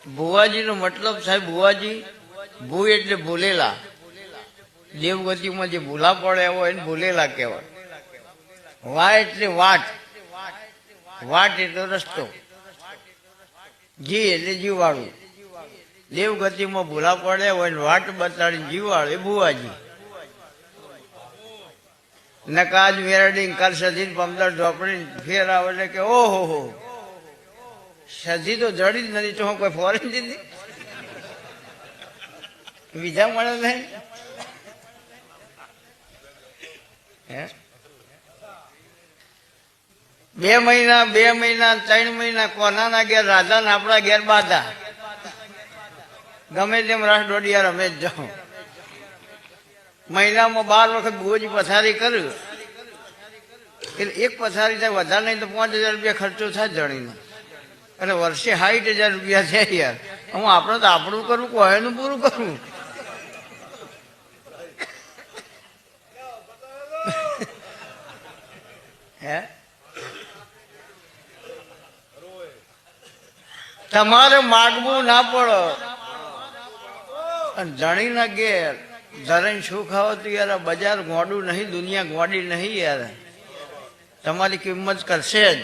ભુવાજી નો મતલબ સાહેબ, ભુવાજી ભૂ એટલે ભૂલેલા, દેવગતિમાં જે ભૂલા પડ્યા હોય એને ભૂલેલા કહેવાય. વા એટલે વાટ, વાટ એટલે રસ્તો, જી એટલે જીવાળું. દેવગતિમાં ભૂલા પડ્યા હોય વાટ બતાડીને જીવાળું એ ભુવાજી. નકાજ મેરડી કાલ સધી 15 ઝોપડી ફેર આવે એટલે કે ઓહો હો, સધી તો જડી જ નથી, તો હું કોઈ ફોરેન દીધી બીજા મળે નહીં. બે મહિના 3 મહિના કોનાના ઘેર રાધા ને આપણા ઘેર બાધા, ગમે તેમ રાસ દોડિયા રમે જ જાઉં. મહિનામાં 12 વખત ભુવાજી પથારી કર્યું એટલે એક પથારી થાય, વધારે નહીં તો 5000 રૂપિયા ખર્ચો થાય જણીનો. એટલે વર્ષે 60,000 રૂપિયા છે યાર. હું આપણે તો આપણું કરવું, કોઈનું પૂરું કરવું. હે તમારે માગવું ના પડો. ધણીના ઘેર ધરણ શું ખાવો તો યાર, બજાર ગોડું નહીં, દુનિયા ગોડી નહીં યાર, તમારી કિંમત કરશે જ.